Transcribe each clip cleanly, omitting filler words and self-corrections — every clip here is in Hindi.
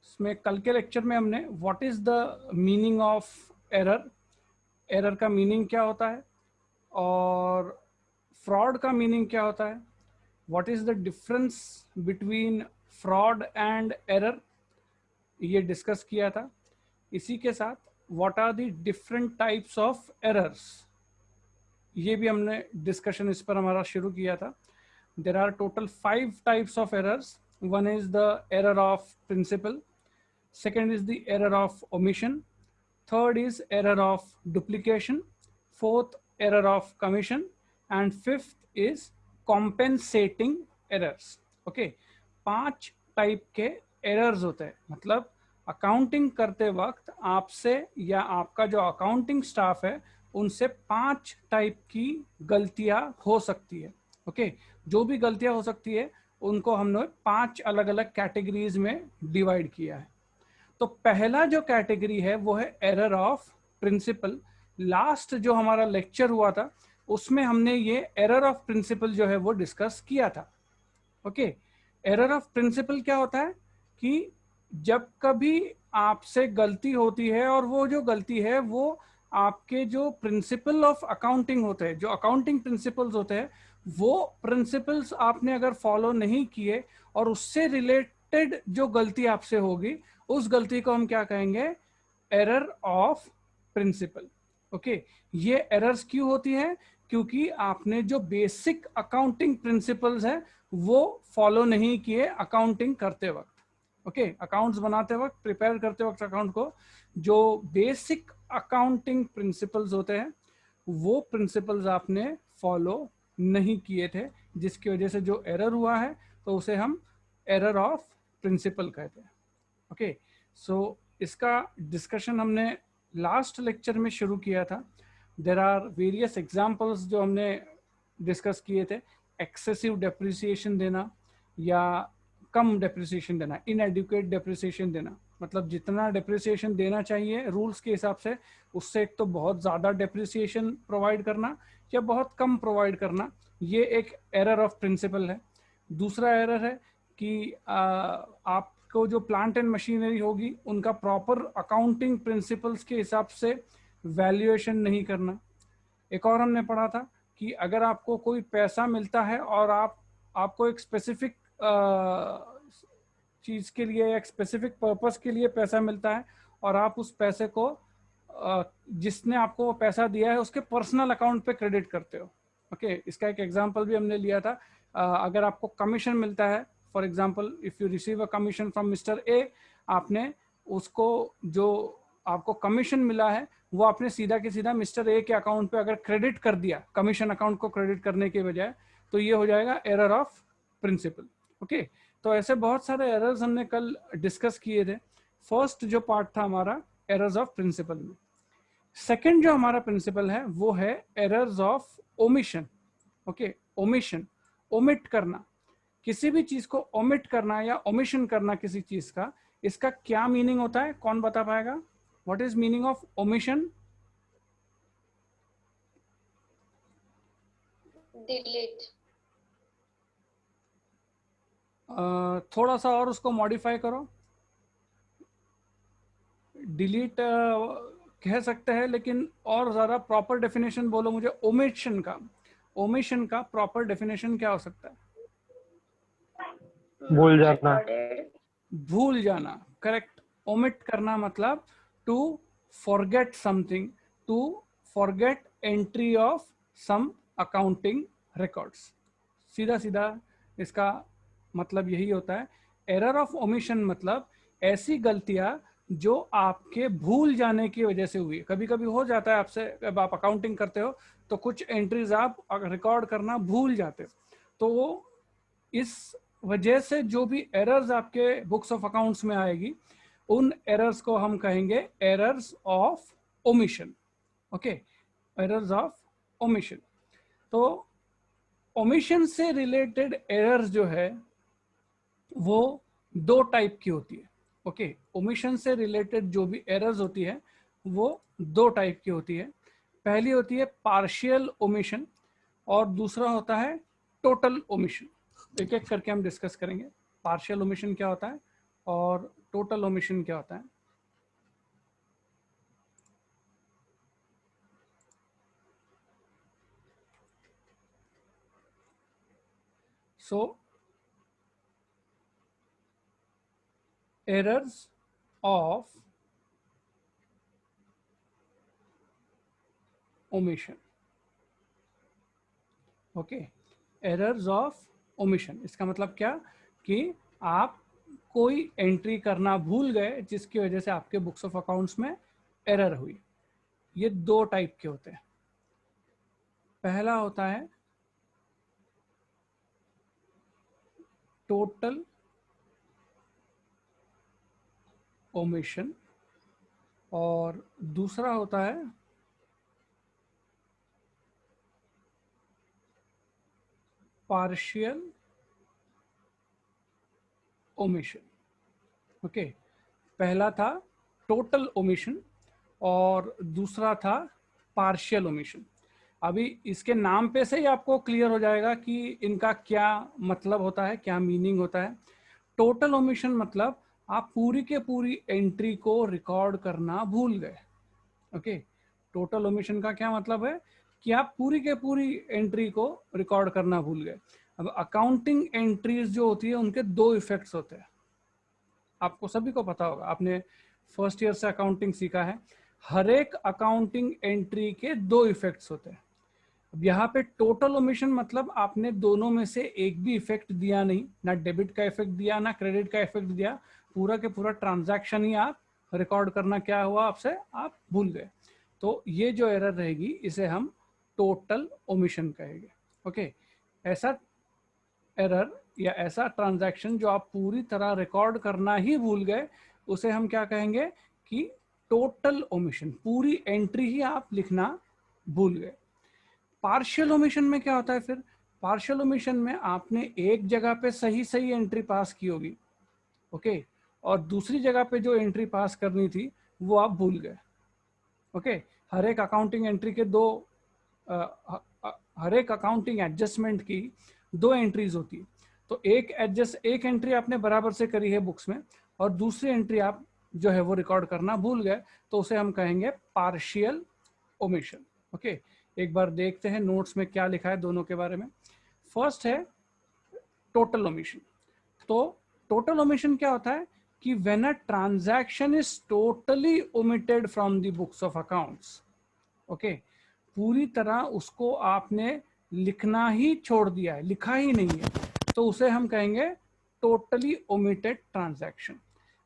इसमें कल के लेक्चर में हमने what is the meaning of error, error का मीनिंग क्या होता है और फ्रॉड का मीनिंग क्या होता है, what is the difference between fraud and error, ये डिस्कस किया था। इसी के साथ what are the different types of errors, ये भी हमने डिस्कशन इस पर हमारा शुरू किया था। There are total 5 types of errors. One is the error of principle, second is the error of omission, third is error of duplication, fourth error of commission, and fifth is compensating errors. Okay, 5 type के एरर्स होते हैं। मतलब अकाउंटिंग करते वक्त आपसे या आपका जो अकाउंटिंग स्टाफ है उनसे 5 टाइप की गलतियां हो सकती है। ओके, जो भी गलतियां हो सकती है उनको हमने 5 अलग अलग कैटेगरीज में डिवाइड किया है। तो पहला जो कैटेगरी है वो है एरर ऑफ प्रिंसिपल। लास्ट जो हमारा लेक्चर हुआ था उसमें हमने ये एरर ऑफ प्रिंसिपल जो है वो डिस्कस किया था। ओके, एरर ऑफ प्रिंसिपल क्या होता है कि जब कभी आपसे गलती होती है और वो जो गलती है वो आपके जो प्रिंसिपल ऑफ अकाउंटिंग होते हैं, जो अकाउंटिंग प्रिंसिपल्स होते हैं, वो प्रिंसिपल्स आपने अगर फॉलो नहीं किए और उससे रिलेटेड जो गलती आपसे होगी उस गलती को हम क्या कहेंगे, एरर ऑफ प्रिंसिपल। ओके, ये एरर्स क्यों होती है, क्योंकि आपने जो बेसिक अकाउंटिंग प्रिंसिपल्स है वो फॉलो नहीं किए अकाउंटिंग करते वक्त। ओके, अकाउंट्स बनाते वक्त, प्रिपेयर करते वक्त अकाउंट को, जो बेसिक अकाउंटिंग प्रिंसिपल्स होते हैं वो प्रिंसिपल्स आपने फॉलो नहीं किए थे, जिसकी वजह से जो एरर हुआ है तो उसे हम एरर ऑफ प्रिंसिपल कहते हैं। ओके, सो इसका डिस्कशन हमने लास्ट लेक्चर में शुरू किया था। देर आर वेरियस एग्जाम्पल्स जो हमने डिस्कस किए थे। एक्सेसिव डेप्रिसिएशन देना या कम डेप्रिसिएशन देना, इनएडिक्वेट डेप्रिसिएशन देना, मतलब जितना डेप्रिसिएशन देना चाहिए रूल्स के हिसाब से उससे एक तो बहुत ज़्यादा डेप्रिसिएशन प्रोवाइड करना या बहुत कम प्रोवाइड करना, ये एक एरर ऑफ प्रिंसिपल है। दूसरा एरर है कि आपको जो प्लांट एंड मशीनरी होगी उनका प्रॉपर अकाउंटिंग प्रिंसिपल्स के हिसाब से वैल्यूएशन नहीं करना। एक और हमने पढ़ा था कि अगर आपको कोई पैसा मिलता है और आपको एक स्पेसिफिक चीज के लिए, एक स्पेसिफिक पर्पस के लिए पैसा मिलता है और आप उस पैसे को जिसने आपको वो पैसा दिया है उसके पर्सनल अकाउंट पे क्रेडिट करते हो। ओके, इसका एक एग्जांपल भी हमने लिया था। अगर आपको कमीशन मिलता है, for example if you receive a commission from mister A, आपने उसको जो आपको कमीशन मिला है वो आपने सीधा के सीधा मिस्टर ए के अकाउंट पे अगर क्रेडिट कर दिया, कमीशन अकाउंट को क्रेडिट करने के बजाय, तो ये हो जाएगा एरर ऑफ प्रिंसिपल। ओके, तो ऐसे बहुत सारे एरर्स हमने कल डिस्कस किए थे। फर्स्ट जो पार्ट था हमारा एरर्स ऑफ प्रिंसिपल में। सेकंड जो हमारा प्रिंसिपल है वो है errors of omission. Okay, omission, omit करना, किसी भी चीज को ओमिट करना या ओमिशन करना किसी चीज का, इसका क्या मीनिंग होता है, कौन बता पाएगा? What is meaning of omission? Delete. थोड़ा सा और उसको मॉडिफाई करो। डिलीट कह सकते हैं, लेकिन और ज्यादा प्रॉपर डेफिनेशन बोलो मुझे ओमिशन का। ओमिशन का प्रॉपर डेफिनेशन क्या हो सकता है? भूल जाना। भूल जाना, करेक्ट। ओमिट करना मतलब to forget something, to forget entry of some accounting records. सीधा सीधा इसका मतलब यही होता है। एरर ऑफ ओमिशन मतलब ऐसी गलतियां जो आपके भूल जाने की वजह से हुई। कभी कभी हो जाता है आपसे, जब आप अकाउंटिंग करते हो तो कुछ एंट्रीज आप रिकॉर्ड करना भूल जाते हो, तो वो इस वजह से जो भी एरर्स आपके बुक्स ऑफ अकाउंट्स में आएगी उन एरर्स को हम कहेंगे errors of omission. Okay, errors of omission. तो ओमिशन से रिलेटेड एरर्स जो है वो 2 टाइप की होती है। ओके, ओमिशन से रिलेटेड जो भी एरर्स होती है वो 2 टाइप की होती है। पहली होती है पार्शियल ओमिशन और दूसरा होता है टोटल ओमिशन। एक एक करके हम डिस्कस करेंगे। पार्शियल ओमिशन क्या होता है और टोटल ओमिशन क्या होता है? सो errors of omission. Okay, errors of omission इसका मतलब क्या कि आप कोई एंट्री करना भूल गए जिसकी वजह से आपके बुक्स ऑफ अकाउंट्स में एरर हुई। ये दो टाइप के होते हैं। पहला होता है टोटल ओमिशन और दूसरा होता है पार्शियल ओमिशन। ओके, पहला था टोटल ओमिशन और दूसरा था पार्शियल ओमिशन। अभी इसके नाम पे से ही आपको क्लियर हो जाएगा कि इनका क्या मतलब होता है, क्या मीनिंग होता है। टोटल ओमिशन मतलब आप पूरी के पूरी एंट्री को रिकॉर्ड करना भूल गए। ओके, टोटल ओमिशन का क्या मतलब है कि आप पूरी के पूरी एंट्री को रिकॉर्ड करना भूल गए। अब अकाउंटिंग एंट्रीज जो होती है उनके दो इफेक्ट्स होते हैं, आपको सभी को पता होगा, आपने फर्स्ट ईयर से अकाउंटिंग सीखा है। हर एक अकाउंटिंग एंट्री के दो इफेक्ट्स होते हैं। अब यहाँ पे टोटल ओमिशन मतलब आपने दोनों में से एक भी इफेक्ट दिया नहीं, ना डेबिट का इफेक्ट दिया ना क्रेडिट का इफेक्ट दिया, पूरा के पूरा ट्रांजैक्शन ही आप रिकॉर्ड करना क्या हुआ आपसे, आप भूल गए। तो ये जो एरर रहेगी इसे हम टोटल ओमिशन कहेंगे। ओके, ऐसा एरर या ऐसा ट्रांजैक्शन जो आप पूरी तरह रिकॉर्ड करना ही भूल गए उसे हम क्या कहेंगे कि टोटल ओमिशन, पूरी एंट्री ही आप लिखना भूल गए। पार्शियल ओमिशन में क्या होता है फिर? पार्शियल ओमिशन में आपने एक जगह पे सही सही एंट्री पास की होगी, ओके, और दूसरी जगह पे जो एंट्री पास करनी थी वो आप भूल गए। ओके, हर एक अकाउंटिंग एंट्री के दो हर एक अकाउंटिंग एडजस्टमेंट की दो एंट्रीज होती है। तो एक एंट्री आपने बराबर से करी है बुक्स में और दूसरी एंट्री आप जो है वो रिकॉर्ड करना भूल गए, तो उसे हम कहेंगे पार्शियल ओमिशन। ओके, एक बार देखते हैं नोट्स में क्या लिखा है दोनों के बारे में। फर्स्ट है टोटल ओमिशन। तो टोटल ओमिशन क्या होता है कि when a transaction is totally omitted from the books of accounts. Okay, पूरी तरह उसको आपने लिखना ही छोड़ दिया है, लिखा ही नहीं है, तो उसे हम कहेंगे टोटली ओमिटेड ट्रांजैक्शन।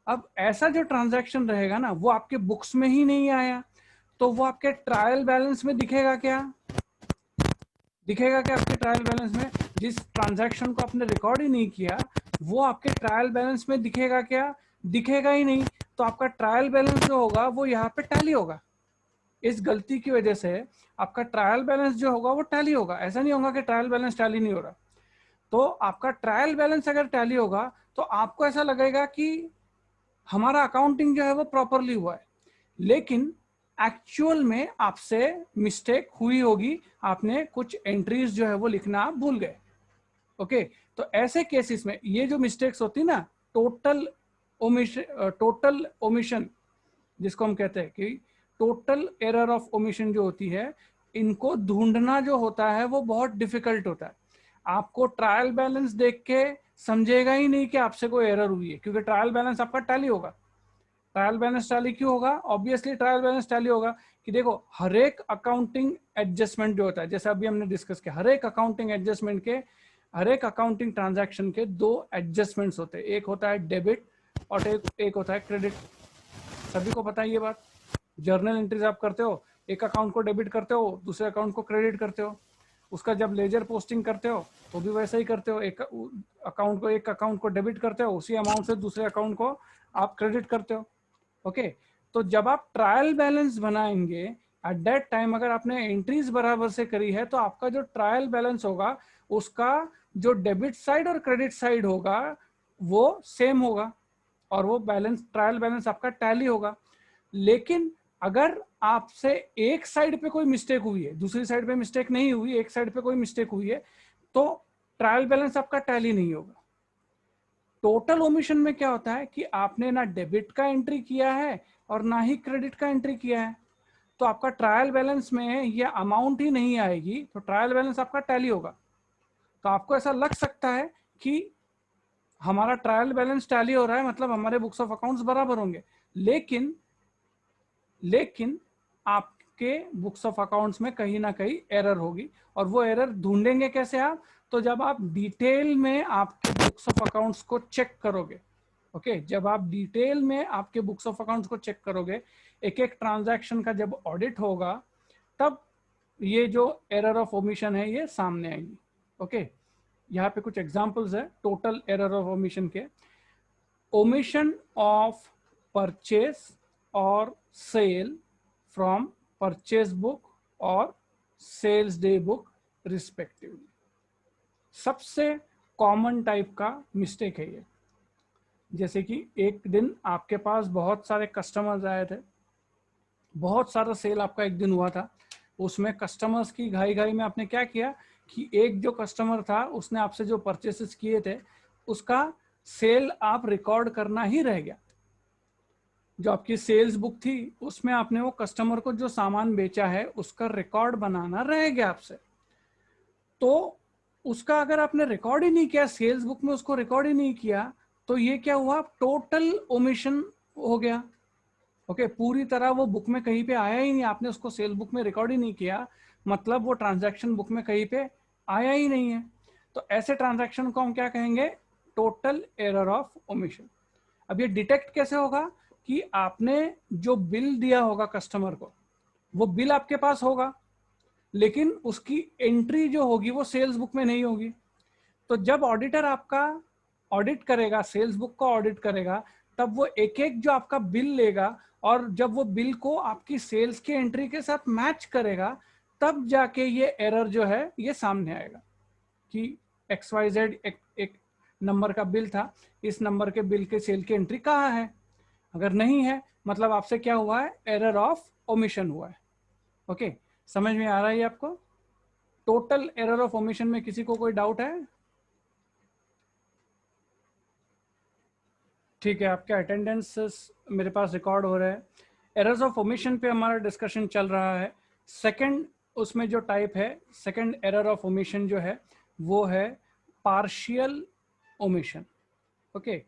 अब ऐसा जो ट्रांजैक्शन रहेगा ना वो आपके बुक्स में ही नहीं आया, तो वो आपके ट्रायल बैलेंस में दिखेगा क्या? दिखेगा क्या आपके ट्रायल बैलेंस में? जिस ट्रांजैक्शन को आपने रिकॉर्ड ही नहीं किया वो आपके ट्रायल बैलेंस में दिखेगा क्या? दिखेगा ही नहीं। तो आपका ट्रायल बैलेंस जो होगा वो यहाँ पे टैली होगा। इस गलती की वजह से आपका ट्रायल बैलेंस जो होगा वो टैली होगा। ऐसा नहीं होगा कि ट्रायल बैलेंस टैली नहीं हो रहा। तो आपका ट्रायल बैलेंस अगर टैली होगा तो आपको ऐसा लगेगा कि हमारा अकाउंटिंग जो है वो प्रॉपरली हुआ है, लेकिन एक्चुअल में आपसे मिस्टेक हुई होगी, आपने कुछ एंट्रीज जो है वो लिखना आप भूल गए। ओके, तो ऐसे केसेस में ये जो मिस्टेक्स होती है ना, टोटल ओमिशन जिसको हम कहते हैं कि टोटल एरर ऑफ ओमिशन जो होती है, इनको ढूंढना जो होता है वो बहुत डिफिकल्ट होता है। आपको ट्रायल बैलेंस देख के समझेगा ही नहीं कि आपसे कोई एरर हुई है, क्योंकि ट्रायल बैलेंस आपका टैली होगा। ट्रायल बैलेंस टैली क्यों होगा? ऑब्वियसली ट्रायल बैलेंस टैली होगा कि देखो हर एक अकाउंटिंग एडजस्टमेंट जो होता है, जैसे अभी हमने डिस्कस किया, हर एक अकाउंटिंग एडजस्टमेंट के, हर एक अकाउंटिंग ट्रांजैक्शन के दो एडजस्टमेंट्स होते हैं, एक होता है डेबिट और एक होता है क्रेडिट। सभी को पता है ये बात। जर्नल एंट्रीज आप करते हो, एक अकाउंट को डेबिट करते हो, दूसरे अकाउंट को क्रेडिट करते हो। उसका जब लेजर पोस्टिंग करते हो तो भी वैसा ही करते हो, एक अकाउंट को डेबिट करते हो, उसी अमाउंट से दूसरे अकाउंट को आप क्रेडिट करते हो। ओके, तो जब आप ट्रायल बैलेंस बनाएंगे एट दैट टाइम, अगर आपने एंट्रीज बराबर से करी है तो आपका जो ट्रायल बैलेंस होगा उसका जो डेबिट साइड और क्रेडिट साइड होगा वो सेम होगा और वो बैलेंस, ट्रायल बैलेंस आपका टैली होगा। लेकिन अगर आपसे एक साइड पे कोई मिस्टेक हुई है, दूसरी साइड पे मिस्टेक नहीं हुई, एक साइड पे कोई मिस्टेक हुई है, तो ट्रायल बैलेंस आपका टैली नहीं होगा। टोटल ओमिशन में क्या होता है कि आपने ना डेबिट का एंट्री किया है और ना ही क्रेडिट का एंट्री किया है, तो आपका ट्रायल बैलेंस में ये अमाउंट ही नहीं आएगी, तो ट्रायल बैलेंस आपका टैली होगा। तो आपको ऐसा लग सकता है कि हमारा ट्रायल बैलेंस टैली हो रहा है, मतलब हमारे बुक्स ऑफ अकाउंट्स बराबर होंगे, लेकिन आपके बुक्स ऑफ अकाउंट्स में कहीं ना कहीं एरर होगी। और वो एरर ढूंढेंगे कैसे आप? तो जब आप डिटेल में आपके बुक्स ऑफ अकाउंट्स को चेक करोगे, ओके, जब आप डिटेल में आपके बुक्स ऑफ अकाउंट्स को चेक करोगे, एक एक ट्रांजैक्शन का जब ऑडिट होगा, तब ये जो एरर ऑफ ओमिशन है ये सामने आएगी। ओके, यहाँ पे कुछ एग्जांपल्स है टोटल एरर ऑफ ओमिशन के। ओमिशन ऑफ परचेस और सेल फ्रॉम परचेस बुक और सेल्स डे बुक रिस्पेक्टिवली, सबसे कॉमन टाइप का मिस्टेक है ये। जैसे कि एक दिन आपके पास बहुत सारे कस्टमर्स आए थे, बहुत सारा सेल आपका एक दिन हुआ था, उसमें कस्टमर्स की घाई घाई में आपने क्या किया कि एक जो कस्टमर था उसने आपसे जो परचेसेस किए थे उसका सेल आप रिकॉर्ड करना ही रह गया। जो आपकी सेल्स बुक थी उसमें आपने वो कस्टमर को जो सामान बेचा है उसका रिकॉर्ड बनाना रह गया आपसे। तो उसका अगर आपने रिकॉर्ड ही नहीं किया, सेल्स बुक में उसको रिकॉर्ड ही नहीं किया, तो ये क्या हुआ? टोटल ओमिशन हो गया। ओके, पूरी तरह वो बुक में कहीं पे आया ही नहीं, आपने उसको सेल बुक में रिकॉर्ड ही नहीं किया, मतलब वो ट्रांजैक्शन बुक में कहीं पे आया ही नहीं है। तो ऐसे ट्रांजैक्शन को हम क्या कहेंगे? Total error of omission. अब ये डिटेक्ट कैसे होगा कि आपने जो बिल दिया होगा कस्टमर को, वो बिल आपके पास होगा, लेकिन उसकी एंट्री जो होगी वो सेल्स बुक में नहीं होगी। तो जब ऑडिटर आपका ऑडिट करेगा, सेल्स बुक का ऑडिट करेगा, तब वो एक एक जो आपका बिल लेगा और जब वो बिल को आपकी सेल्स के एंट्री के साथ मैच करेगा, तब जाके ये एरर जो है ये सामने आएगा कि XYZ एक नंबर का बिल था, इस नंबर के बिल के सेल की एंट्री कहाँ है? अगर नहीं है, मतलब आपसे क्या हुआ है? एरर ऑफ ओमिशन हुआ है। ओके, समझ में आ रहा है आपको? टोटल एरर ऑफ ओमिशन में किसी को कोई डाउट है? ठीक है, आपके अटेंडेंस मेरे पास रिकॉर्ड हो रहा है। एरर्स ऑफ ओमिशन पे हमारा डिस्कशन चल रहा है। सेकंड उसमें जो टाइप है, सेकंड एरर ऑफ ओमिशन जो है वो है पार्शियल ओमिशन। ओके,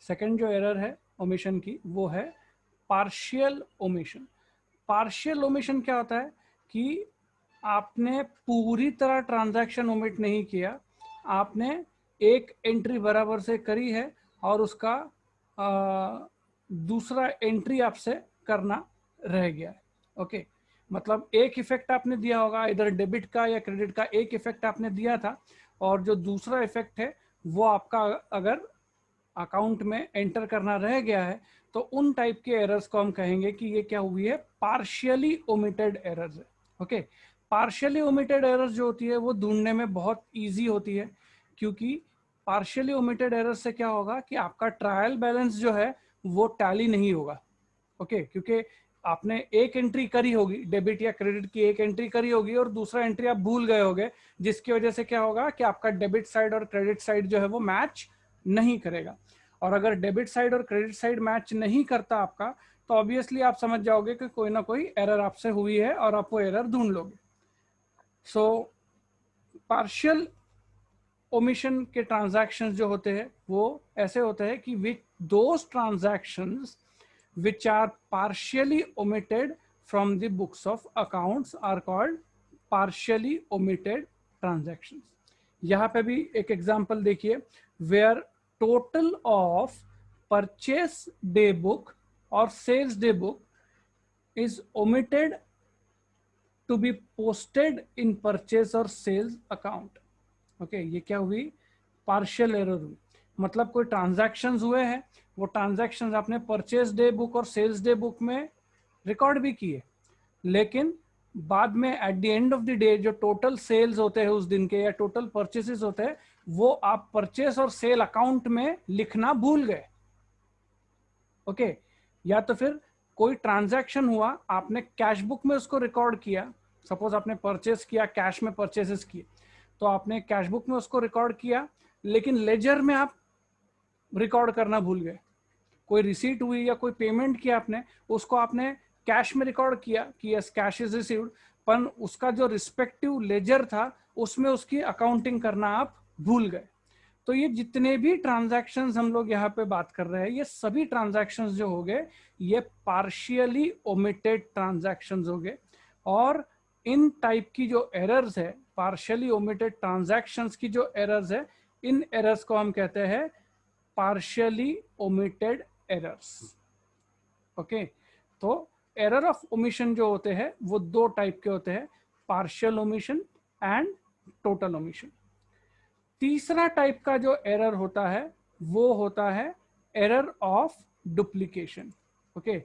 सेकंड जो एरर है ओमिशन की वो है पार्शियल ओमिशन। पार्शियल ओमिशन क्या होता है कि आपने पूरी तरह ट्रांजैक्शन ओमिट नहीं किया, आपने एक एंट्री बराबर से करी है और उसका दूसरा एंट्री आपसे करना रह गया है। ओके, मतलब एक इफेक्ट आपने दिया होगा, इधर डेबिट का या क्रेडिट का एक इफेक्ट आपने दिया था, और जो दूसरा इफेक्ट है वो आपका अगर अकाउंट में एंटर करना रह गया है, तो उन टाइप के एरर्स को हम कहेंगे कि ये क्या हुई है? पार्शियली ओमिटेड एरर्स है। ओके, पार्शियली ओमिटेड एरर्स जो होती है वो ढूंढने में बहुत इजी होती है, क्योंकि पार्शियली ओमिटेड एरर्स से क्या होगा कि आपका ट्रायल बैलेंस जो है वो टैली नहीं होगा। ओके, क्योंकि आपने एक एंट्री करी होगी, डेबिट या क्रेडिट की एक एंट्री करी होगी और दूसरा एंट्री आप भूल गए होगे, जिसकी वजह से क्या होगा कि आपका डेबिट साइड और क्रेडिट साइड जो है वो मैच नहीं करेगा। और अगर डेबिट साइड और क्रेडिट साइड मैच नहीं करता आपका, तो ऑब्वियसली आप समझ जाओगे कि कोई ना कोई एरर आपसे हुई है और आप वो एरर ढूंढ लोगे। सो पार्शियल ओमिशन के ट्रांजैक्शंस जो होते हैं वो ऐसे होते हैं कि which those transactions which are partially omitted from the books of accounts are called partially omitted transactions. यहाँ पे भी एक एग्जांपल देखिए, where total of purchase day book और sales day book is omitted to be posted in purchase और sales account. ओके, ये क्या हुई? पार्शियल एरर हुई। मतलब कोई ट्रांजैक्शंस हुए हैं, वो ट्रांजैक्शंस आपने परचेज डे बुक और सेल्स डे बुक में रिकॉर्ड भी किए, लेकिन बाद में at the end of the day जो टोटल सेल्स होते हैं उस दिन के या टोटल परचेसेस होते हैं, वो आप परचेस और सेल अकाउंट में लिखना भूल गए। ओके, या तो फिर कोई ट्रांजैक्शन हुआ, आपने कैश बुक में उसको रिकॉर्ड किया, सपोज आपने परचेस किया, कैश में परचेसेस किए, तो आपने कैश बुक में उसको रिकॉर्ड किया, लेकिन लेजर में आप रिकॉर्ड करना भूल गए। कोई रिसीट हुई या कोई पेमेंट किया आपने, उसको आपने कैश में रिकॉर्ड किया कि यस कैश इज रिसीव्ड, पर उसका जो रिस्पेक्टिव लेजर था उसमें उसकी अकाउंटिंग करना आप भूल गए। तो ये जितने भी ट्रांजैक्शंस हम लोग यहाँ पे बात कर रहे हैं, ये सभी ट्रांजैक्शंस जो हो गए ये पार्शियली ओमिटेड ट्रांजैक्शंस हो गए। और इन टाइप की जो एरर्स है, पार्शियली ओमिटेड ट्रांजैक्शंस की जो एरर्स है, इन एरर्स को हम कहते हैं पार्शियली ओमिटेड एरर्स। ओके, तो एरर ऑफ ओमिशन जो होते हैं वो दो टाइप के होते हैं, partial omission and total omission. तीसरा टाइप का जो एरर होता है वो होता है एरर ऑफ डुप्लीकेशन। ओके,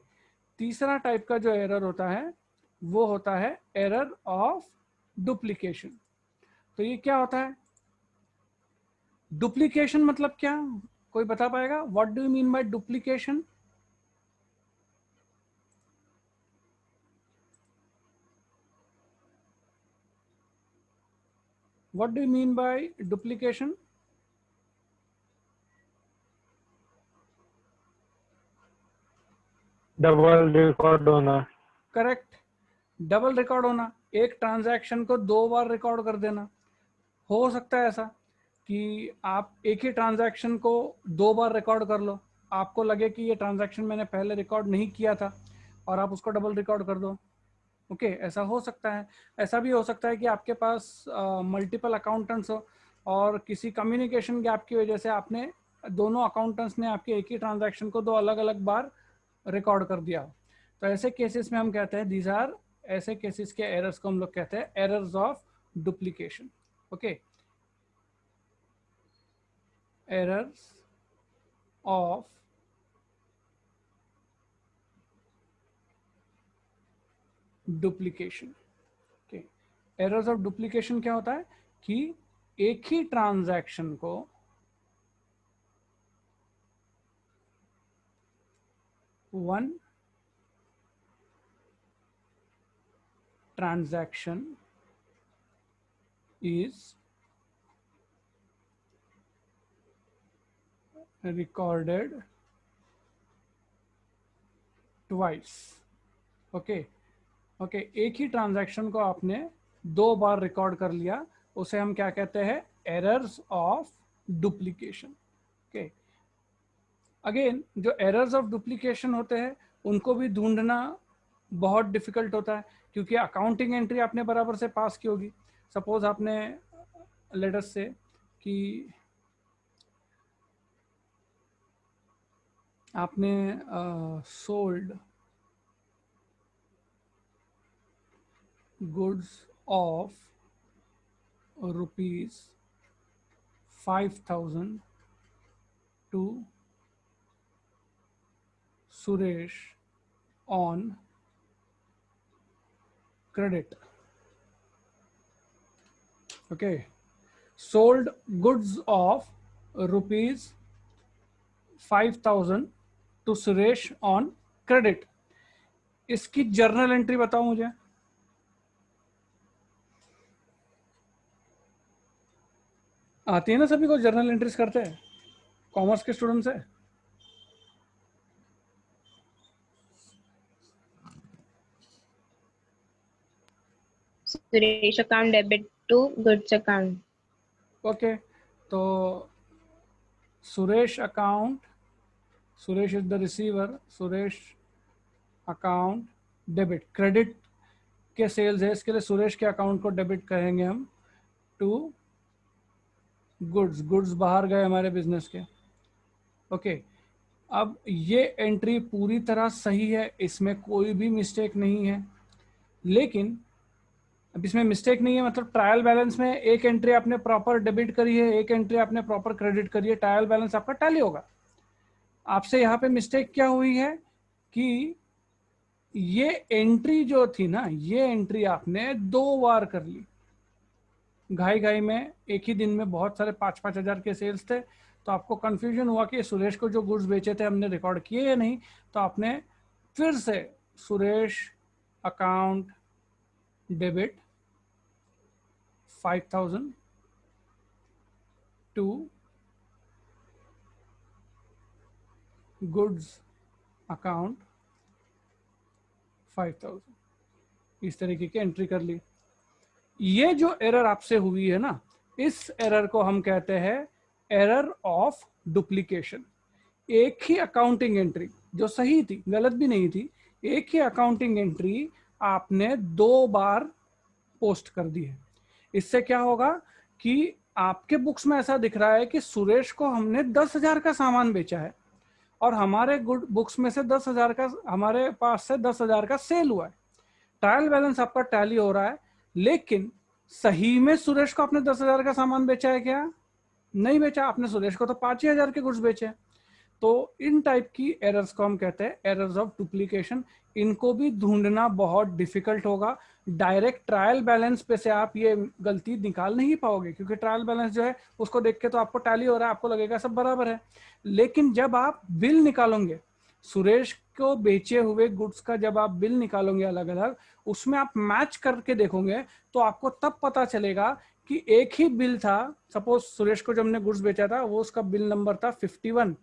तीसरा टाइप का जो एरर होता है वो होता है एरर ऑफ डुप्लीकेशन। तो ये क्या होता है? डुप्लीकेशन मतलब क्या, कोई बता पाएगा? What do you mean by duplication? What do you mean by duplication? Double record होना। करेक्ट, डबल रिकॉर्ड होना, एक ट्रांजैक्शन को दो बार रिकॉर्ड कर देना। हो सकता है ऐसा कि आप एक ही ट्रांजैक्शन को दो बार रिकॉर्ड कर लो, आपको लगे कि ये ट्रांजैक्शन मैंने पहले रिकॉर्ड नहीं किया था और आप उसको डबल रिकॉर्ड कर दो। ओके, ऐसा हो सकता है। ऐसा भी हो सकता है कि आपके पास मल्टीपल अकाउंटेंट्स हो और किसी कम्युनिकेशन गैप की वजह से आपने दोनों अकाउंटेंट्स ने आपके एक ही ट्रांजैक्शन को दो अलग अलग बार रिकॉर्ड कर दिया हो। तो ऐसे केसेस में हम कहते हैं दीज आर, ऐसे केसेस के एरर्स को हम लोग कहते हैं errors of duplication. Okay, errors of duplication. Okay, errors of duplication क्या होता है कि एक ही ट्रांजैक्शन को one transaction is recorded twice। Okay, okay, एक ही ट्रांजैक्शन को आपने दो बार रिकॉर्ड कर लिया, उसे हम क्या कहते हैं? Errors of duplication. Okay, again जो एरर्स ऑफ डुप्लीकेशन होते हैं उनको भी ढूंढना बहुत डिफिकल्ट होता है, क्योंकि अकाउंटिंग एंट्री आपने बराबर से पास की होगी। सपोज आपने लेटर से कि आपने sold goods of ₹5,000 to Suresh on credit. Okay, sold goods of ₹5,000 to Suresh on credit. इसकी जर्नल एंट्री बताओ मुझे। आती है ना सभी को, जर्नल एंट्रीज करते हैं, कॉमर्स के स्टूडेंट्स है? Suresh account debit to goods account. Okay, तो Suresh account, Suresh is the receiver, Suresh account debit, credit के सेल्स है इसके लिए सुरेश के अकाउंट को डेबिट कहेंगे हम टू गुड्स, गुड्स बाहर गए हमारे बिजनेस के। ओके, अब ये एंट्री पूरी तरह सही है, इसमें कोई भी मिस्टेक नहीं है। लेकिन अब इसमें मिस्टेक नहीं है मतलब ट्रायल बैलेंस में एक एंट्री आपने प्रॉपर डेबिट करी है, एक एंट्री आपने प्रॉपर क्रेडिट करी है, ट्रायल बैलेंस आपका टैली होगा। आपसे यहाँ पे मिस्टेक क्या हुई है कि ये एंट्री जो थी ना, ये एंट्री आपने दो बार कर ली घाई घाई में, एक ही दिन में बहुत सारे 5-5 हजार के सेल्स थे, तो आपको कंफ्यूजन हुआ कि सुरेश को जो गुड्स बेचे थे हमने रिकॉर्ड किए या नहीं। तो आपने फिर से Suresh account debit 5,000 to goods account 5000, इस तरीके की एंट्री कर ली। ये जो एरर आपसे हुई है ना, इस एरर को हम कहते हैं एरर ऑफ डुप्लीकेशन। एक ही अकाउंटिंग एंट्री जो सही थी, गलत भी नहीं थी, एक ही अकाउंटिंग एंट्री आपने 2 बार पोस्ट कर दी है। इससे क्या होगा कि आपके बुक्स में ऐसा दिख रहा है कि सुरेश को हमने 10,000 का सामान बेचा है और हमारे गुड बुक्स में से 10,000 का, हमारे पास से 10,000 का सेल हुआ है। ट्रायल बैलेंस आपका टैली हो रहा है, लेकिन सही में सुरेश को आपने 10,000 का सामान बेचा है क्या? नहीं बेचा। आपने सुरेश को तो 5,000 के गुड्स बेचे हैं। तो इन टाइप की एरर्स को हम कहते हैं एरर्स ऑफ डुप्लीकेशन। इनको भी ढूंढना बहुत डिफिकल्ट होगा। डायरेक्ट ट्रायल बैलेंस पे से आप ये गलती निकाल नहीं पाओगे, क्योंकि ट्रायल बैलेंस जो है उसको देख के तो आपको टैली हो रहा है, आपको लगेगा सब बराबर है। लेकिन जब आप बिल निकालोगे, सुरेश को बेचे हुए गुड्स का जब आप बिल निकालोगे अलग अलग, उसमें आप मैच करके देखोगे तो आपको तब पता चलेगा कि एक ही बिल था। सपोज सुरेश को जब हमने गुड्स बेचा था, वो उसका बिल नंबर था 51,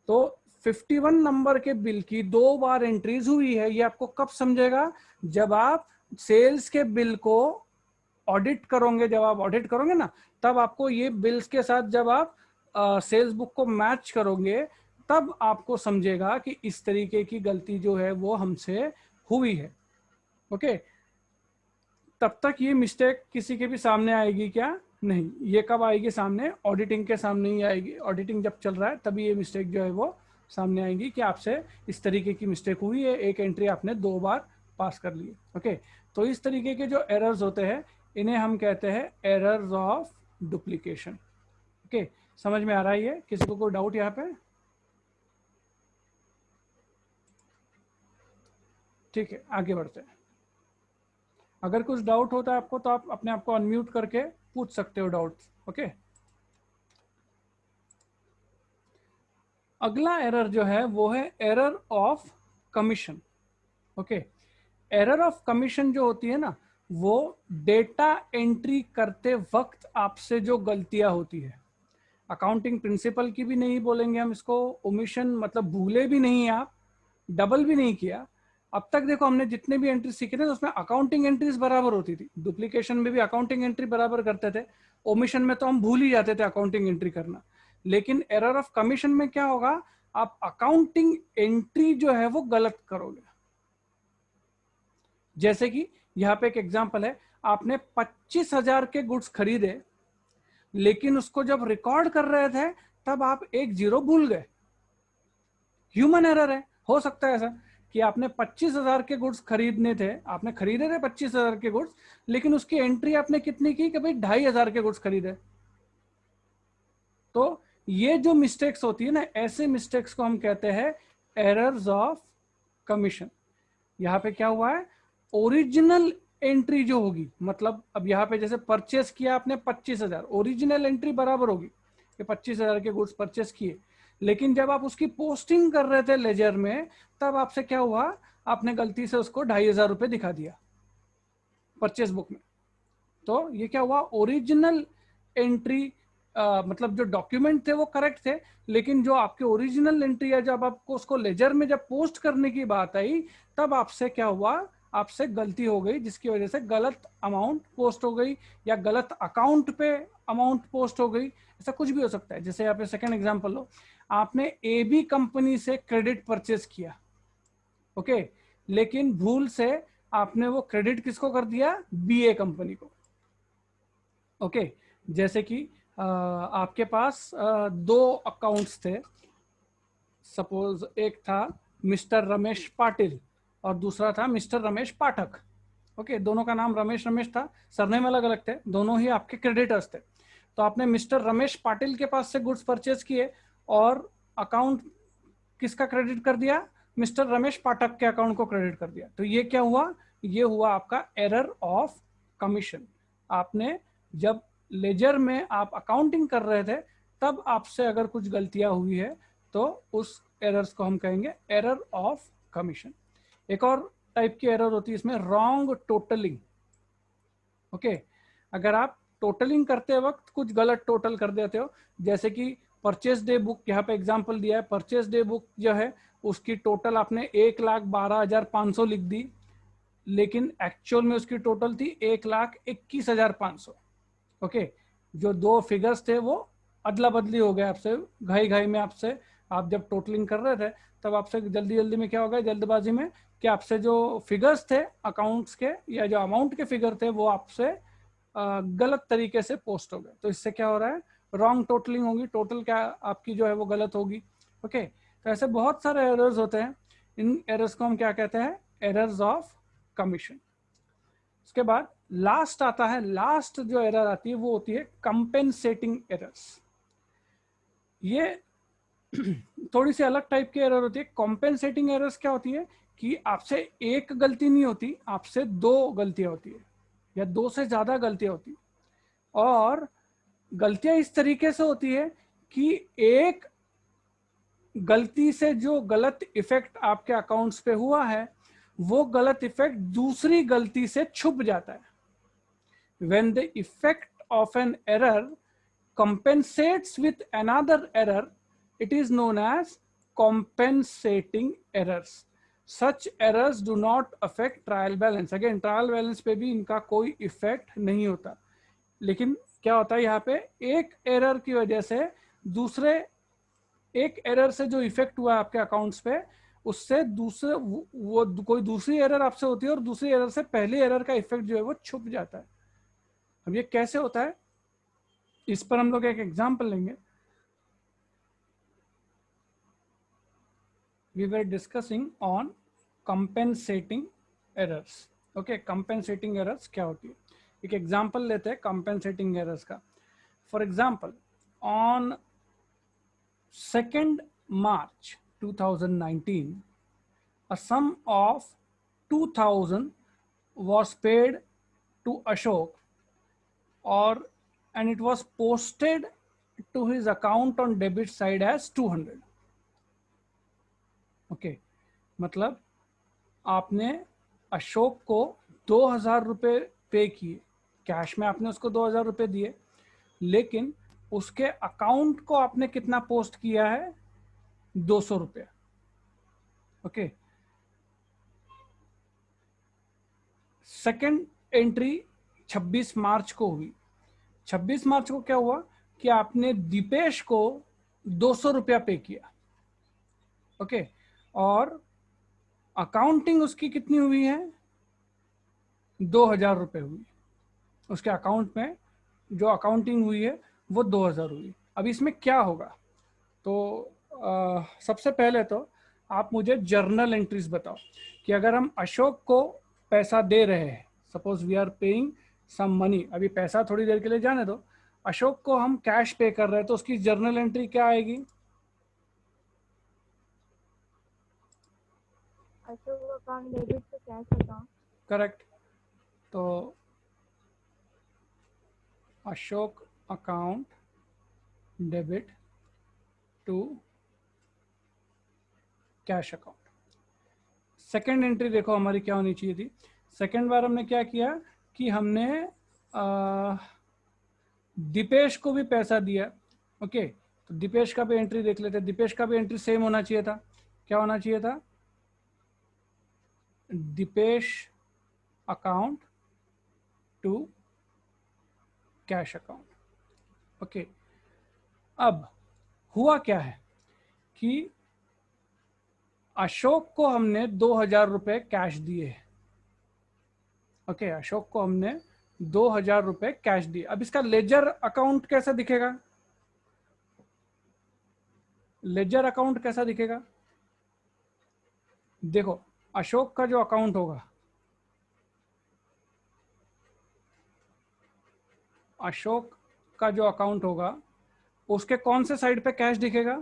तो 51 नंबर के बिल की 2 बार एंट्रीज हुई है। ये आपको कब समझेगा? जब आप सेल्स के बिल को ऑडिट करोगे, जब आप ऑडिट करोगे ना, तब आपको ये बिल्स के साथ जब आप सेल्स बुक को मैच करोगे, तब आपको समझेगा कि इस तरीके की गलती जो है वो हमसे हुई है। ओके, तब तक ये मिस्टेक किसी के भी सामने आएगी क्या? नहीं। ये कब आएगी सामने? ऑडिटिंग के सामने ही आएगी। ऑडिटिंग जब चल रहा है तभी ये मिस्टेक जो है वो सामने आएगी कि आपसे इस तरीके की मिस्टेक हुई है, एक एंट्री आपने 2 बार पास कर ली। ओके, तो इस तरीके के जो एरर्स होते हैं इन्हें हम कहते हैं एरर्स ऑफ डुप्लीकेशन। ओके, समझ में आ रहा है ये? किसी को कोई डाउट यहाँ पे? ठीक है, आगे बढ़ते हैं। अगर कुछ डाउट होता है आपको तो आप अपने आप को अनम्यूट करके पूछ सकते हो डाउट्स। ओके, अगला एरर जो है वो है error of commission. Okay, error of commission जो होती है ना, वो डेटा एंट्री करते वक्त आपसे जो गलतियां होती है, अकाउंटिंग प्रिंसिपल की भी नहीं बोलेंगे हम इसको, ओमिशन मतलब भूले भी नहीं आप, डबल भी नहीं किया। अब तक देखो हमने जितने भी एंट्री सीखे थे उसमें अकाउंटिंग एंट्रीज बराबर होती थी, डुप्लीकेशन में भी अकाउंटिंग एंट्री बराबर करते थे, ओमिशन में तो हम भूल ही जाते थे अकाउंटिंग एंट्री करना। लेकिन एरर ऑफ कमीशन में क्या होगा? आप अकाउंटिंग एंट्री जो है वो गलत करोगे। जैसे कि यहाँ पे एक एग्जांपल है, आपने 25,000 के गुड्स खरीदे, लेकिन उसको जब रिकॉर्ड कर रहे थे तब आप एक जीरो भूल गए। ह्यूमन एरर है, हो सकता है ऐसा कि आपने 25,000 के गुड्स खरीदने थे, आपने खरीदे थे 25,000 के गुड्स, लेकिन उसकी एंट्री आपने कितनी की कि भाई 2,500 के गुड्स खरीदे। तो ये जो मिस्टेक्स होती है ना, ऐसे मिस्टेक्स को हम कहते हैं एरर्स ऑफ कमीशन। यहाँ पे क्या हुआ है? ओरिजिनल एंट्री जो होगी, मतलब अब यहाँ पे जैसे परचेस किया आपने 25,000, ओरिजिनल एंट्री बराबर होगी कि 25,000 के गुड्स परचेस किए, लेकिन जब आप उसकी पोस्टिंग कर रहे थे लेजर में, तब आपसे क्या हुआ? आपने गलती से उसको 2,500 रुपये दिखा दिया परचेस बुक में। तो ये क्या हुआ? ओरिजिनल एंट्री मतलब जो डॉक्यूमेंट थे वो करेक्ट थे, लेकिन जो आपके ओरिजिनल एंट्री है, जब आपको उसको लेजर में जब पोस्ट करने की बात आई, तब आपसे क्या हुआ? आपसे गलती हो गई, जिसकी वजह से गलत अमाउंट पोस्ट हो गई या गलत अकाउंट पे अमाउंट पोस्ट हो गई। ऐसा कुछ भी हो सकता है। जैसे यहाँ पे सेकंड एग्जांपल लो, आपने ए बी कंपनी से क्रेडिट परचेस किया, ओके, लेकिन भूल से आपने वो क्रेडिट किसको कर दिया? बी ए कंपनी को। ओके, जैसे कि आपके पास 2 अकाउंट्स थे, सपोज एक था मिस्टर रमेश पाटिल और दूसरा था मिस्टर रमेश पाठक। ओके, दोनों का नाम रमेश रमेश था, सरनेम अलग अलग थे, दोनों ही आपके क्रेडिटर्स थे। तो आपने मिस्टर रमेश पाटिल के पास से गुड्स परचेज किए और अकाउंट किसका क्रेडिट कर दिया? मिस्टर रमेश पाठक के अकाउंट को क्रेडिट कर दिया। तो ये क्या हुआ? ये हुआ आपका एरर ऑफ कमीशन। आपने जब लेजर में आप अकाउंटिंग कर रहे थे, तब आपसे अगर कुछ गलतियां हुई है तो उस एरर्स को हम कहेंगे एरर ऑफ कमीशन। एक और टाइप की एरर होती है इसमें, रॉन्ग टोटलिंग। ओके, अगर आप टोटलिंग करते वक्त कुछ गलत टोटल कर देते हो, जैसे कि परचेस डे बुक, यहाँ पे एग्जांपल दिया है, परचेस डे बुक जो है उसकी टोटल आपने 1,12,500 लिख दी, लेकिन एक्चुअल में उसकी टोटल थी 1,21,500। ओके, जो दो फिगर्स थे वो अदला बदली हो गए आपसे घाई घाई में, आपसे आप जब टोटलिंग कर रहे थे तब आपसे जल्दी जल्दी में क्या हो गया, जल्दबाजी में, कि आपसे जो फिगर्स थे अकाउंट्स के या जो अमाउंट के फिगर थे वो आपसे गलत तरीके से पोस्ट हो गए। तो इससे क्या हो रहा है, रॉन्ग टोटलिंग होगी, टोटल क्या आपकी जो है वो गलत होगी। ओके, तो ऐसे बहुत सारे एरर्स होते हैं, इन एरर्स को हम क्या कहते हैं, एरर्स ऑफ कमीशन। उसके बाद लास्ट आता है, लास्ट जो एरर आती है वो होती है कंपेंसेटिंग एरर्स। ये थोड़ी सी अलग टाइप की एरर होती है। कॉम्पेंसेटिंग एरर्स क्या होती है कि आपसे एक गलती नहीं होती, आपसे दो गलतियां होती है या दो से ज्यादा गलतियां होती है, और गलतियां इस तरीके से होती है कि एक गलती से जो गलत इफेक्ट आपके अकाउंट्स पे हुआ है वो गलत इफेक्ट दूसरी गलती से छुप जाता है। When the effect of an error compensates with another error, it is known as compensating errors. Such errors do not affect trial balance. Again, trial balance पे भी इनका कोई इफेक्ट नहीं होता, लेकिन क्या होता है यहाँ पे, एक एरर की वजह से दूसरे, एक एरर से जो इफेक्ट हुआ आपके अकाउंट्स पे उससे दूसरे वो कोई दूसरी एरर आपसे होती है और दूसरी एरर से पहली एरर का इफेक्ट जो है वो छुप जाता है। अब ये कैसे होता है, इस पर हम लोग एक एग्जांपल लेंगे। We were discussing on compensating errors. Okay, compensating errors क्या होती है, एक एग्जांपल लेते हैं कंपेंसेटिंग एरर्स का। For example, on 2nd March 2019, a sum of 2,000 was paid to Ashok, or and it was posted to his account on debit side as 200. Okay, मतलब आपने अशोक को 2,000 रुपये पे किए, कैश में आपने उसको 2,000 रुपये दिए, लेकिन उसके अकाउंट को आपने कितना पोस्ट किया है, 200 रुपये। ओके, सेकेंड एंट्री 26 मार्च को हुई। 26 मार्च को क्या हुआ कि आपने दीपेश को 200 रुपया पे किया। ओके, और अकाउंटिंग उसकी कितनी हुई है, 2,000 रुपये हुई। उसके अकाउंट में जो अकाउंटिंग हुई है वो 2,000 हुई। अब इसमें क्या होगा, तो सबसे पहले तो आप मुझे जर्नल एंट्रीज बताओ कि अगर हम अशोक को पैसा दे रहे हैं, suppose we are paying some money, अभी पैसा थोड़ी देर के लिए जाने दो, अशोक को हम कैश पे कर रहे हैं, तो उसकी जर्नल एंट्री क्या आएगी, Ashok account debit to cash account. Correct, तो Ashok account debit to cash account. Second entry देखो हमारी क्या होनी चाहिए थी, सेकेंड बार हमने क्या किया कि हमने दीपेश को भी पैसा दिया। ओके, तो दीपेश का भी एंट्री देख लेते हैं, दीपेश का भी एंट्री सेम होना चाहिए था। क्या होना चाहिए था, Dipesh account to cash account. Okay, अब हुआ क्या है कि अशोक को हमने 2,000 रुपये कैश दिए। ओके, अशोक को हमने 2,000 रुपये कैश दिए। अब इसका लेजर अकाउंट कैसा दिखेगा, लेजर अकाउंट कैसा दिखेगा, देखो अशोक का जो अकाउंट होगा, अशोक का जो अकाउंट होगा उसके कौन से साइड पे कैश दिखेगा,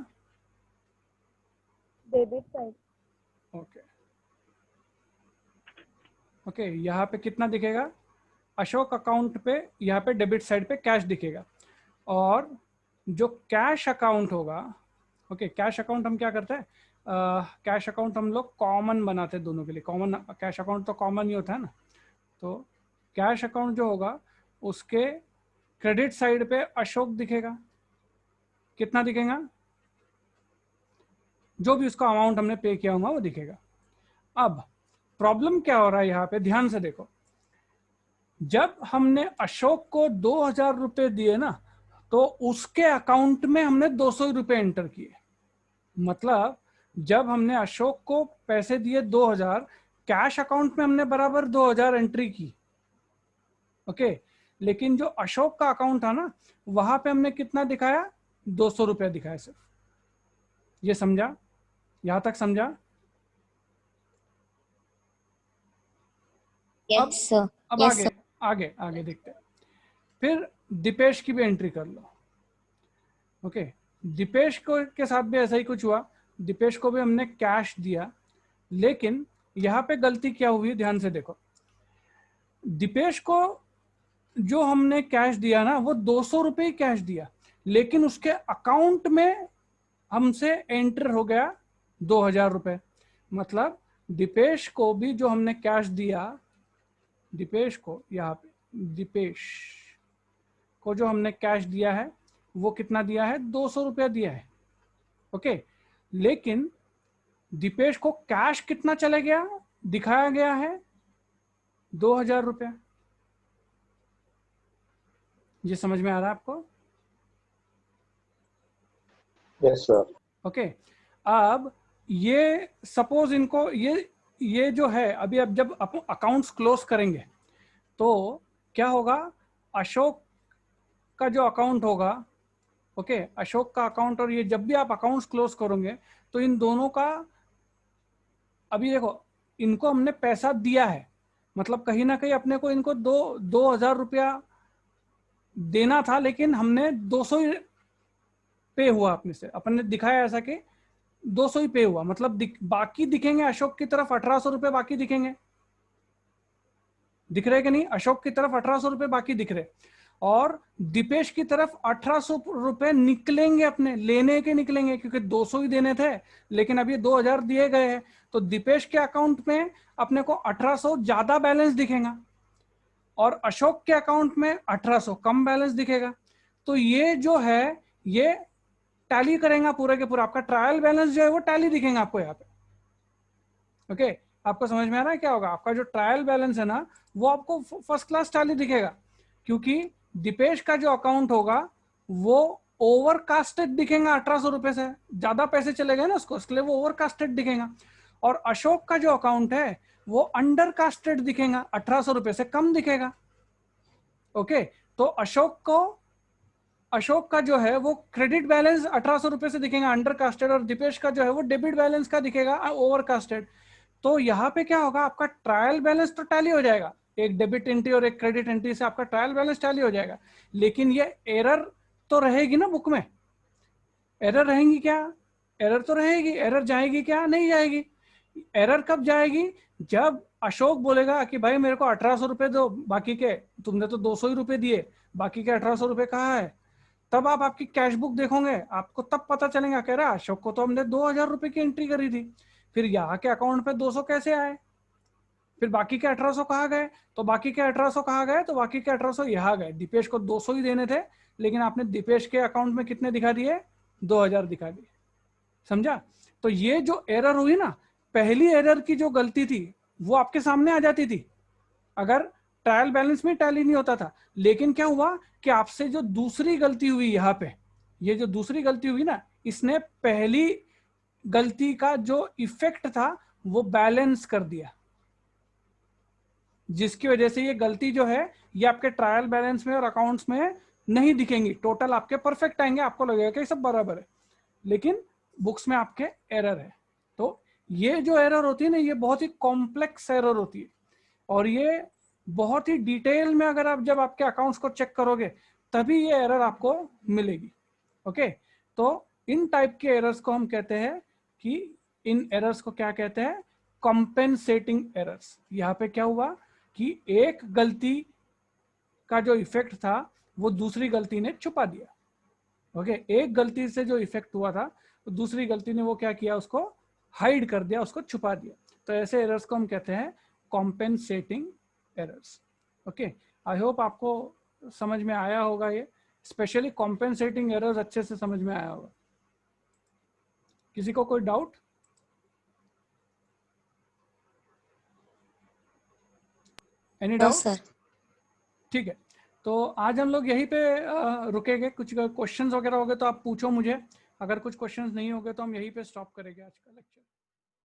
डेबिट साइड। ओके ओके, यहाँ पे कितना दिखेगा, अशोक अकाउंट पे यहाँ पे डेबिट साइड पे कैश दिखेगा। और जो कैश अकाउंट होगा, ओके, कैश अकाउंट हम क्या करते हैं, कैश अकाउंट हम लोग कॉमन बनाते हैं दोनों के लिए, कॉमन कैश अकाउंट तो कॉमन ही होता है ना। तो कैश अकाउंट जो होगा उसके क्रेडिट साइड पे अशोक दिखेगा, कितना दिखेगा? जो भी उसका अमाउंट हमने पे किया होगा वो दिखेगा। अब प्रॉब्लम क्या हो रहा है यहाँ पे, ध्यान से देखो। जब हमने अशोक को 2000 रुपए दिए ना, तो उसके अकाउंट में हमने 200 रुपए एंटर किए। मतलब जब हमने अशोक को पैसे दिए 2000, कैश अकाउंट में हमने बराबर 2000 एंट्री की, ओके। लेकिन जो अशोक का अकाउंट था ना, वहां पे हमने कितना दिखाया? 200 रुपया दिखाया सिर्फ। ये समझा? यहां तक समझा? अब Yes, sir. अब Yes, आगे sir. आगे आगे देखते हैं। फिर दीपेश की भी एंट्री कर लो, ओके। दीपेश को के साथ भी ऐसा ही कुछ हुआ। दीपेश को भी हमने कैश दिया, लेकिन यहाँ पे गलती क्या हुई, ध्यान से देखो। दीपेश को जो हमने कैश दिया ना, वो 200 रुपये ही कैश दिया, लेकिन उसके अकाउंट में हमसे एंटर हो गया 2000 रुपये। मतलब दीपेश को भी जो हमने कैश दिया, दीपेश को यहाँ पे, दीपेश को जो हमने कैश दिया है वो कितना दिया है? 200 रुपया दिया है, ओके। लेकिन दीपेश को कैश कितना चले गया, दिखाया गया है 2000 रुपया। ये समझ में आ रहा है आपको? Yes sir. ओके। अब ये सपोज इनको ये जो है अभी, अब जब आप अकाउंट्स क्लोज करेंगे तो क्या होगा? अशोक का जो अकाउंट होगा, ओके, अशोक का अकाउंट, और ये जब भी आप अकाउंट्स क्लोज करोगे तो इन दोनों का, अभी देखो, इनको हमने पैसा दिया है, मतलब कहीं ना कहीं अपने को इनको 2000 रुपया देना था, लेकिन हमने 200 ही पे हुआ अपने से, अपन ने दिखाया ऐसा कि 200 ही पे हुआ। मतलब बाकी दिखेंगे अशोक की तरफ 1800 रुपए बाकी दिखेंगे, दिख रहे कि नहीं? अशोक की तरफ 1800 रुपए बाकी दिख रहे, और दीपेश की तरफ 1800 रुपए निकलेंगे, अपने लेने के निकलेंगे, क्योंकि 200 ही देने थे, लेकिन अभी 2000 दिए गए हैं। तो दीपेश के अकाउंट में अपने को 1800 ज्यादा बैलेंस दिखेगा, और अशोक के अकाउंट में 1800 कम बैलेंस दिखेगा। तो ये जो है ये टैली करेगा पूरे के पूरा, आपका ट्रायल बैलेंस जो है वो टैली दिखेगा आपको यहाँ पे, ओके। आपको समझ में आ रहा है क्या होगा? आपका जो ट्रायल बैलेंस है ना, वो आपको फर्स्ट क्लास टैली दिखेगा, क्योंकि दीपेश का जो अकाउंट होगा वो ओवरकास्टेड दिखेगा 1800 रुपए से, ज्यादा पैसे चले गए ना उसको, इसलिए वो ओवरकास्टेड दिखेगा। और अशोक का जो अकाउंट है वो अंडरकास्टेड दिखेगा, 1800 रुपए से कम दिखेगा, ओके। तो अशोक का जो है वो क्रेडिट बैलेंस 1800 रुपए से दिखेगा अंडरकास्टेड, और दीपेश का जो है वो डेबिट बैलेंस का दिखेगा ओवरकास्टेड। तो यहाँ पे क्या होगा? आपका ट्रायल बैलेंस तो टैली हो जाएगा, एक डेबिट एंट्री और एक क्रेडिट एंट्री से आपका ट्रायल बैलेंस टैली हो जाएगा, लेकिन ये एरर तो रहेगी ना बुक में। एरर रहेंगी क्या? एरर तो रहेगी। एरर जाएगी क्या? नहीं जाएगी। एरर कब जाएगी? जब अशोक बोलेगा कि भाई मेरे को 1800 रुपए दो, बाकी के तुमने तो 200 ही रुपए दिए, बाकी के 1800 रुपए कहाँ है? तब आप आपकी कैश बुक देखोगे, आपको तब पता चलेगा, कह रहा अशोक को तो हमने 2000 रुपए की एंट्री करी थी, फिर यहाँ के अकाउंट पे 200 कैसे आए, फिर बाकी के 1800 कहाँ गए? तो बाकी के 1800 कहाँ गए? तो बाकी के 1800 यहाँ गए। दीपेश को 200 ही देने थे, लेकिन आपने दीपेश के अकाउंट में कितने दिखा दिए? 2000 दिखा दिए। समझा? तो ये जो एरर हुई ना, पहली एरर की जो गलती थी वो आपके सामने आ जाती थी अगर ट्रायल बैलेंस में टैली नहीं होता था। लेकिन क्या हुआ कि आपसे जो दूसरी गलती हुई यहाँ पे, ये जो दूसरी गलती हुई ना, इसने पहली गलती का जो इफेक्ट था वो बैलेंस कर दिया, जिसकी वजह से ये गलती जो है ये आपके ट्रायल बैलेंस में और अकाउंट्स में नहीं दिखेंगी। टोटल आपके परफेक्ट आएंगे, आपको लगेगा कि सब बराबर है, लेकिन बुक्स में आपके एरर है। तो ये जो एरर होती है ना, ये बहुत ही कॉम्प्लेक्स एरर होती है, और ये बहुत ही डिटेल में अगर आप जब आपके अकाउंट्स को चेक करोगे तभी ये एरर आपको मिलेगी, ओके। तो इन टाइप के एरर्स को हम कहते हैं कि इन एरर्स को क्या कहते हैं? Compensating errors. यहाँ पे क्या हुआ कि एक गलती का जो इफेक्ट था वो दूसरी गलती ने छुपा दिया, ओके। एक गलती से जो इफेक्ट हुआ था तो दूसरी गलती ने वो क्या किया? उसको हाइड कर दिया, उसको छुपा दिया। तो ऐसे एरर्स को हम कहते हैं compensating errors, okay. I hope आपको समझ में आया होगा ये। स्पेशली कॉम्पेंसेटिंग एरर्स अच्छे से समझ में आया होगा। किसी को कोई डाउट? Any doubt? सर। ठीक है, तो आज हम लोग यहीं पे रुकेंगे। कुछ क्वेश्चंस वगैरह हो गए तो आप पूछो मुझे, अगर कुछ क्वेश्चंस नहीं हो गए तो हम यहीं पे स्टॉप करेंगे आज का लेक्चर।